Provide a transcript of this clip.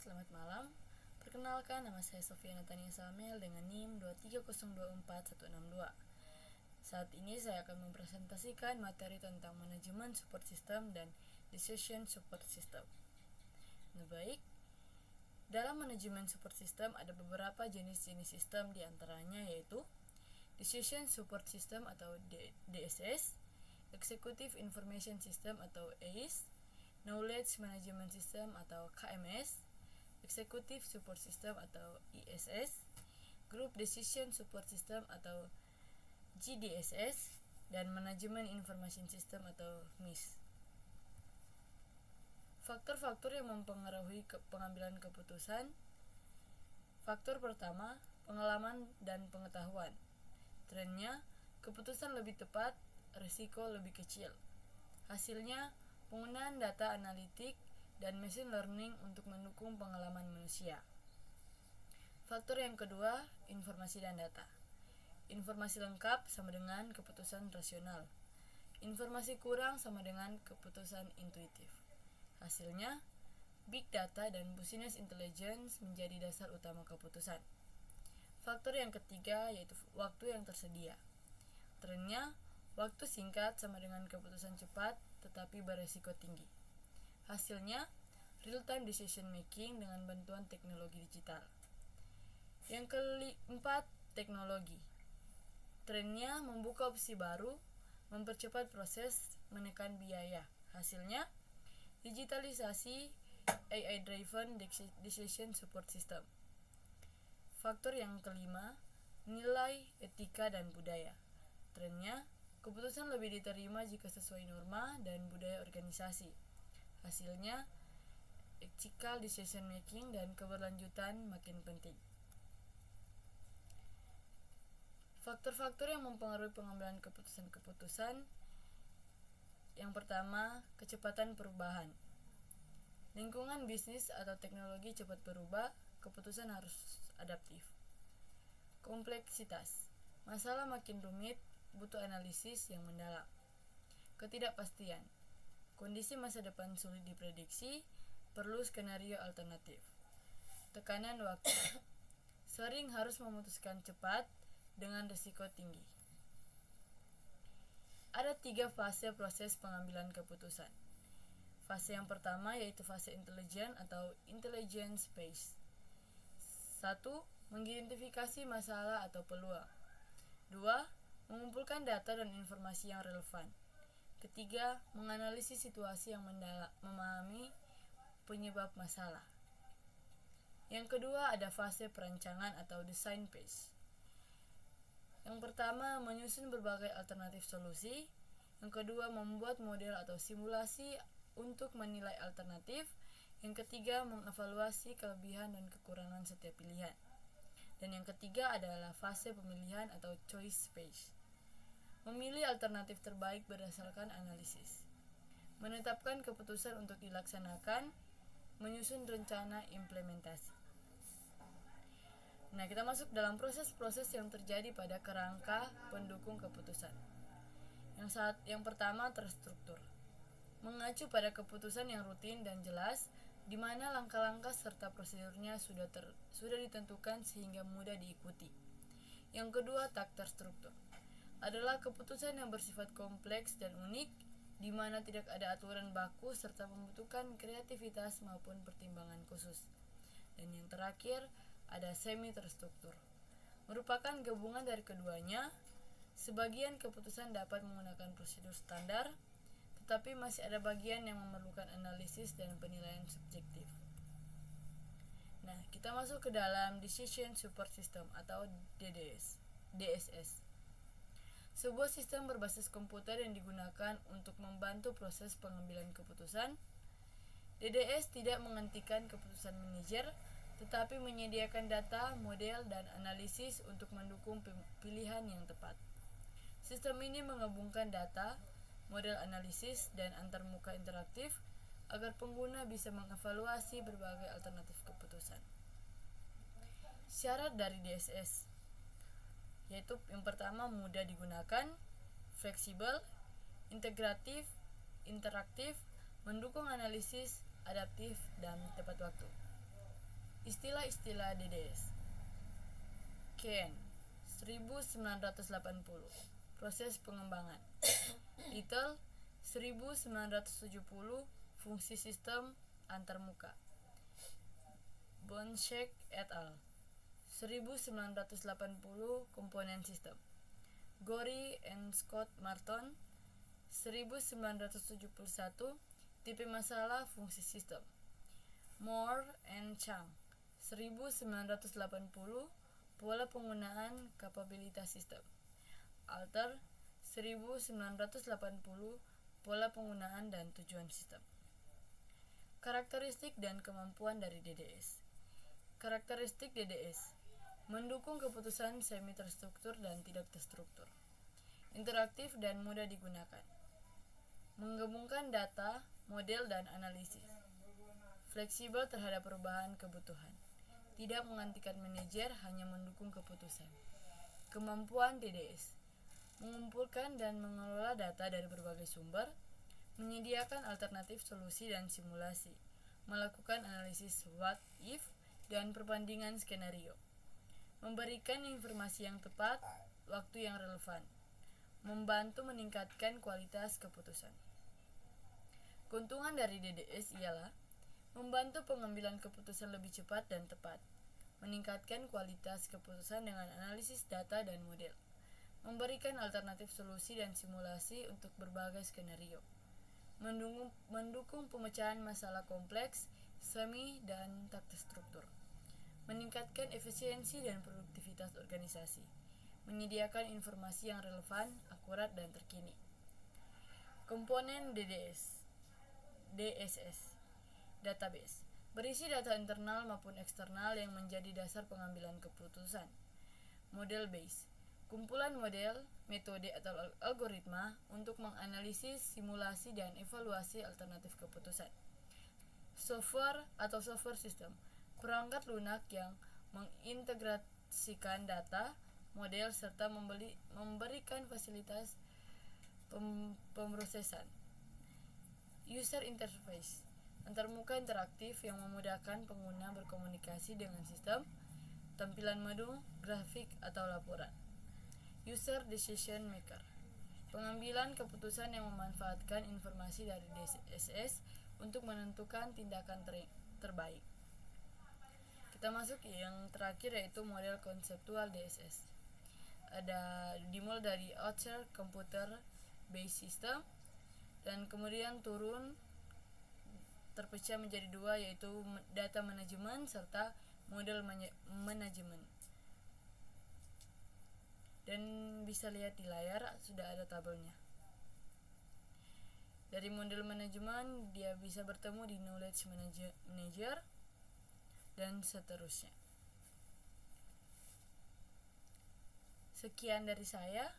selamat malam. Perkenalkan, nama saya Sofia Natania Samel dengan NIM 230246162. Saat ini saya akan mempresentasikan materi tentang manajemen support system dan decision support system. Nah, baik. Dalam manajemen support system ada beberapa jenis-jenis sistem, diantaranya yaitu Decision Support System atau DSS, Executive Information System atau AIS, Knowledge Management System atau KMS, Executive Support System atau ISS, Group Decision Support System atau GDSS, dan Management Information System atau MIS. Faktor-faktor yang mempengaruhi pengambilan keputusan. Faktor pertama, pengalaman dan pengetahuan. Trennya, keputusan lebih tepat, risiko lebih kecil. Hasilnya, penggunaan data analitik dan machine learning untuk mendukung pengalaman manusia. Faktor yang kedua, informasi dan data. Informasi lengkap sama dengan keputusan rasional. Informasi kurang sama dengan keputusan intuitif. Hasilnya, big data dan business intelligence menjadi dasar utama keputusan. Faktor yang ketiga yaitu waktu yang tersedia. Trennya, waktu singkat sama dengan keputusan cepat tetapi beresiko tinggi. Hasilnya, real-time decision making dengan bantuan teknologi digital. Yang keempat, teknologi. Trennya membuka opsi baru, mempercepat proses, menekan biaya. Hasilnya, digitalisasi, AI-driven decision support system. Faktor yang kelima, nilai, etika, dan budaya. Trennya, keputusan lebih diterima jika sesuai norma dan budaya organisasi. Hasilnya, ethical decision making dan keberlanjutan makin penting. Faktor-faktor yang mempengaruhi pengambilan keputusan. Yang pertama, kecepatan perubahan. Lingkungan bisnis atau teknologi cepat berubah, keputusan harus adaptif. Kompleksitas. Masalah makin rumit, butuh analisis yang mendalam. Ketidakpastian. Kondisi masa depan sulit diprediksi, perlu skenario alternatif. Tekanan waktu. Sering harus memutuskan cepat dengan risiko tinggi. Ada 3 fase proses pengambilan keputusan. Fase yang pertama yaitu fase intelijen atau intelligence phase. 1. Mengidentifikasi masalah atau peluang. 2. Mengumpulkan data dan informasi yang relevan. 3. Menganalisis situasi yang memahami penyebab masalah. Yang kedua ada fase perancangan atau design phase. Yang pertama, menyusun berbagai alternatif solusi. Yang kedua, membuat model atau simulasi untuk menilai alternatif. Yang ketiga, mengevaluasi kelebihan dan kekurangan setiap pilihan. Dan yang ketiga adalah fase pemilihan atau choice phase. Memilih alternatif terbaik berdasarkan analisis. Menetapkan keputusan untuk dilaksanakan. Menyusun rencana implementasi. Nah, kita masuk dalam proses-proses yang terjadi pada kerangka pendukung keputusan. Yang pertama, terstruktur. Mengacu pada keputusan yang rutin dan jelas, di mana langkah-langkah serta prosedurnya sudah ditentukan sehingga mudah diikuti. Yang kedua, tak terstruktur. Adalah keputusan yang bersifat kompleks dan unik, di mana tidak ada aturan baku serta membutuhkan kreativitas maupun pertimbangan khusus. Dan yang terakhir, ada semi terstruktur. Merupakan gabungan dari keduanya. Sebagian keputusan dapat menggunakan prosedur standar, tetapi masih ada bagian yang memerlukan analisis dan penilaian subjektif. Nah, kita masuk ke dalam Decision Support System atau DSS. Sebuah sistem berbasis komputer yang digunakan untuk membantu proses pengambilan keputusan. DDS tidak menghentikan keputusan manajer, tetapi menyediakan data, model, dan analisis untuk mendukung pilihan yang tepat. Sistem ini menggabungkan data, model analisis, dan antarmuka interaktif agar pengguna bisa mengevaluasi berbagai alternatif keputusan. Syarat dari DSS yaitu yang pertama, mudah digunakan, fleksibel, integratif, interaktif, mendukung analisis, adaptif, dan tepat waktu. Istilah-istilah DDS. Ken 1980. Proses pengembangan. Little 1970. Fungsi sistem antarmuka. Bonshek et al. 1980. Komponen sistem. Gorey and Scott Marton 1971. Tipe masalah fungsi sistem. Moore and Chang 1980. Pola penggunaan kapabilitas sistem. Alter 1980. Pola penggunaan dan tujuan sistem. Karakteristik dan kemampuan dari DDS. Karakteristik DDS: mendukung keputusan semi terstruktur dan tidak terstruktur, interaktif dan mudah digunakan, menggabungkan data, model, dan analisis, fleksibel terhadap perubahan kebutuhan, tidak menggantikan manajer, hanya mendukung keputusan. Kemampuan DDS: mengumpulkan dan mengelola data dari berbagai sumber, menyediakan alternatif solusi dan simulasi, melakukan analisis what if dan perbandingan skenario, memberikan informasi yang tepat, waktu yang relevan, membantu meningkatkan kualitas keputusan. Keuntungan dari DDS ialah membantu pengambilan keputusan lebih cepat dan tepat, meningkatkan kualitas keputusan dengan analisis data dan model, memberikan alternatif solusi dan simulasi untuk berbagai skenario, mendukung pemecahan masalah kompleks, semi, dan tak terstruktur, meningkatkan efisiensi dan produktivitas organisasi, menyediakan informasi yang relevan, akurat, dan terkini. Komponen DSS database berisi data internal maupun eksternal yang menjadi dasar pengambilan keputusan. Model base kumpulan model, metode atau algoritma untuk menganalisis, simulasi, dan evaluasi alternatif keputusan. Software atau software system, perangkat lunak yang mengintegrasikan data, model, serta memberikan fasilitas pemrosesan. User interface, antarmuka interaktif yang memudahkan pengguna berkomunikasi dengan sistem, tampilan menu, grafik, atau laporan. User decision maker, pengambilan keputusan yang memanfaatkan informasi dari DSS untuk menentukan tindakan terbaik. Kita masuk yang terakhir, yaitu model konseptual DSS. Dimulai dari Archer Computer Based System, dan kemudian turun terpecah menjadi dua, yaitu data manajemen serta model manajemen. Dan bisa lihat di layar sudah ada tabelnya. Dari model manajemen dia bisa bertemu di knowledge manager dan seterusnya. Sekian dari saya.